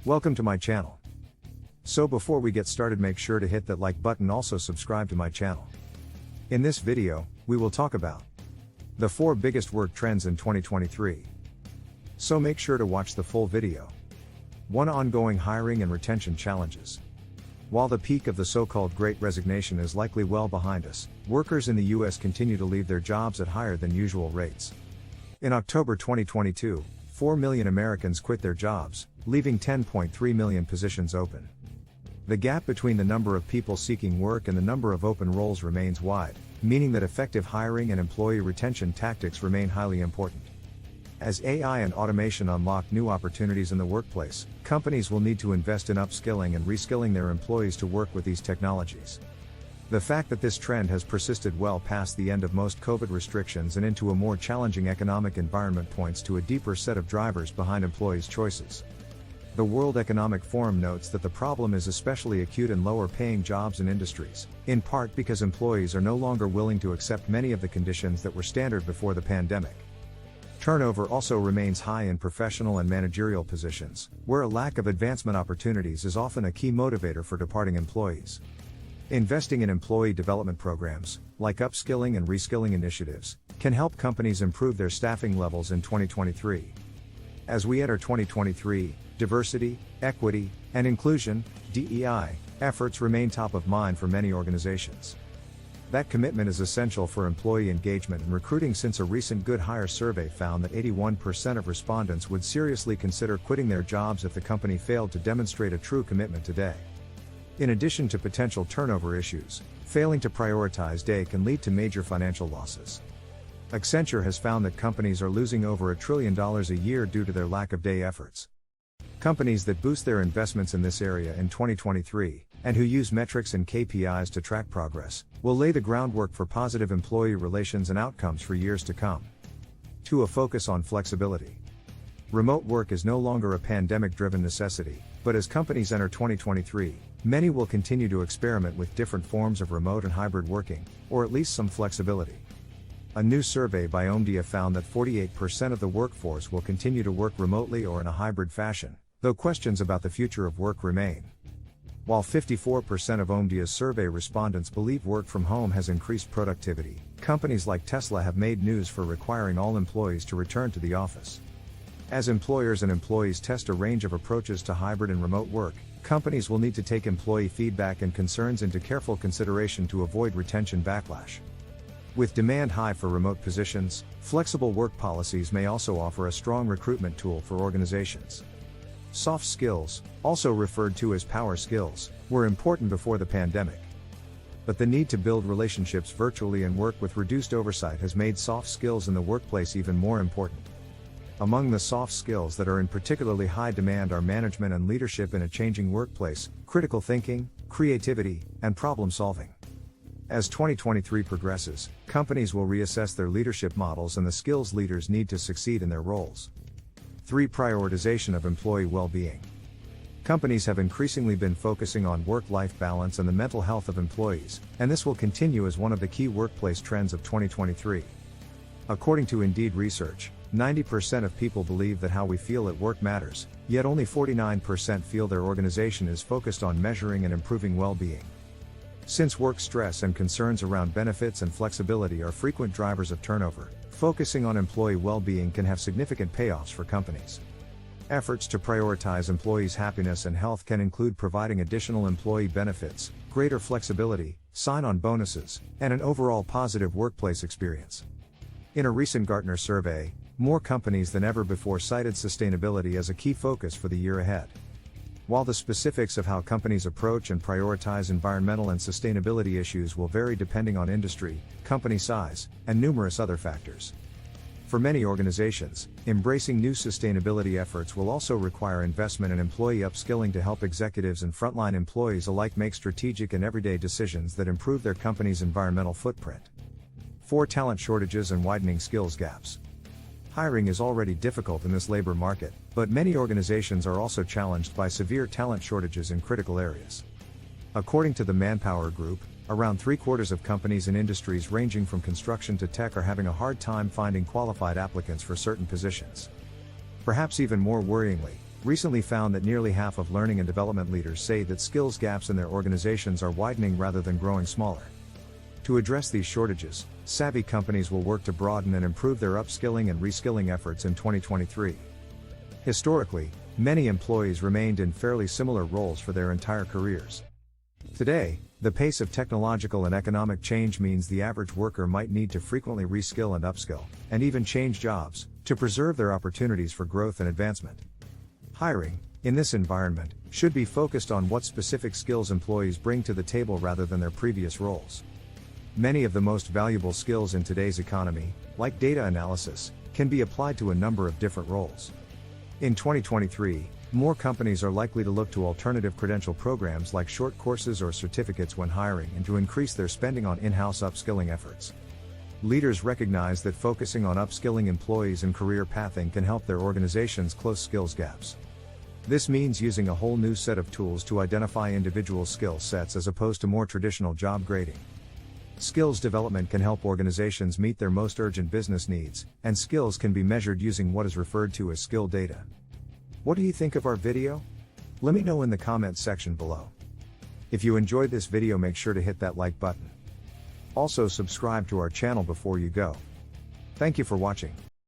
Welcome to my channel. So before we get started, make sure to hit that like button, also subscribe to my channel. In this video, we will talk about the 4 biggest work trends in 2023. So make sure to watch the full video. 1. Ongoing hiring and retention challenges. While the peak of the so-called Great Resignation is likely well behind us, workers in the US continue to leave their jobs at higher than usual rates. In October 2022, 4 million Americans quit their jobs, leaving 10.3 million positions open. The gap between the number of people seeking work and the number of open roles remains wide, meaning that effective hiring and employee retention tactics remain highly important. As AI and automation unlock new opportunities in the workplace, companies will need to invest in upskilling and reskilling their employees to work with these technologies. The fact that this trend has persisted well past the end of most COVID restrictions and into a more challenging economic environment points to a deeper set of drivers behind employees' choices. The World Economic Forum notes that the problem is especially acute in lower-paying jobs and industries, in part because employees are no longer willing to accept many of the conditions that were standard before the pandemic. Turnover also remains high in professional and managerial positions, where a lack of advancement opportunities is often a key motivator for departing employees. Investing in employee development programs, like upskilling and reskilling initiatives, can help companies improve their staffing levels in 2023. As we enter 2023, diversity, equity, and inclusion (DEI) efforts remain top of mind for many organizations. That commitment is essential for employee engagement and recruiting, since a recent Good Hire survey found that 81% of respondents would seriously consider quitting their jobs if the company failed to demonstrate a true commitment today. In addition to potential turnover issues, failing to prioritize DEI can lead to major financial losses. Accenture has found that companies are losing over $1 trillion a year due to their lack of DEI efforts. Companies that boost their investments in this area in 2023, and who use metrics and KPIs to track progress, will lay the groundwork for positive employee relations and outcomes for years to come. 2. A focus on flexibility. Remote work is no longer a pandemic-driven necessity, but as companies enter 2023, many will continue to experiment with different forms of remote and hybrid working, or at least some flexibility. A new survey by Omdia found that 48% of the workforce will continue to work remotely or in a hybrid fashion, though questions about the future of work remain. While 54% of Omdia's survey respondents believe work from home has increased productivity, companies like Tesla have made news for requiring all employees to return to the office. As employers and employees test a range of approaches to hybrid and remote work, companies will need to take employee feedback and concerns into careful consideration to avoid retention backlash. With demand high for remote positions, flexible work policies may also offer a strong recruitment tool for organizations. Soft skills, also referred to as power skills, were important before the pandemic. But the need to build relationships virtually and work with reduced oversight has made soft skills in the workplace even more important. Among the soft skills that are in particularly high demand are management and leadership in a changing workplace, critical thinking, creativity, and problem solving. As 2023 progresses, companies will reassess their leadership models and the skills leaders need to succeed in their roles. 3. Prioritization of employee well-being. Companies have increasingly been focusing on work-life balance and the mental health of employees, and this will continue as one of the key workplace trends of 2023. According to Indeed research, 90% of people believe that how we feel at work matters, yet only 49% feel their organization is focused on measuring and improving well-being. Since work stress and concerns around benefits and flexibility are frequent drivers of turnover, focusing on employee well-being can have significant payoffs for companies. Efforts to prioritize employees' happiness and health can include providing additional employee benefits, greater flexibility, sign-on bonuses, and an overall positive workplace experience. In a recent Gartner survey, more companies than ever before cited sustainability as a key focus for the year ahead. While the specifics of how companies approach and prioritize environmental and sustainability issues will vary depending on industry, company size, and numerous other factors. For many organizations, embracing new sustainability efforts will also require investment in employee upskilling to help executives and frontline employees alike make strategic and everyday decisions that improve their company's environmental footprint. 4. Talent shortages and widening skills gaps. Hiring is already difficult in this labor market, but many organizations are also challenged by severe talent shortages in critical areas. According to the Manpower Group, around 3/4 of companies in industries ranging from construction to tech are having a hard time finding qualified applicants for certain positions. Perhaps even more worryingly, recently found that nearly half of learning and development leaders say that skills gaps in their organizations are widening rather than growing smaller. To address these shortages, savvy companies will work to broaden and improve their upskilling and reskilling efforts in 2023. Historically, many employees remained in fairly similar roles for their entire careers. Today, the pace of technological and economic change means the average worker might need to frequently reskill and upskill, and even change jobs, to preserve their opportunities for growth and advancement. Hiring, in this environment, should be focused on what specific skills employees bring to the table rather than their previous roles. Many of the most valuable skills in today's economy, like data analysis, can be applied to a number of different roles. In 2023, more companies are likely to look to alternative credential programs like short courses or certificates when hiring and to increase their spending on in-house upskilling efforts. Leaders recognize that focusing on upskilling employees and career pathing can help their organizations close skills gaps. This means using a whole new set of tools to identify individual skill sets as opposed to more traditional job grading. Skills development can help organizations meet their most urgent business needs, and skills can be measured using what is referred to as skill data. What do you think of our video? Let me know in the comments section below. If you enjoyed this video, make sure to hit that like button. Also subscribe to our channel before you go. Thank you for watching.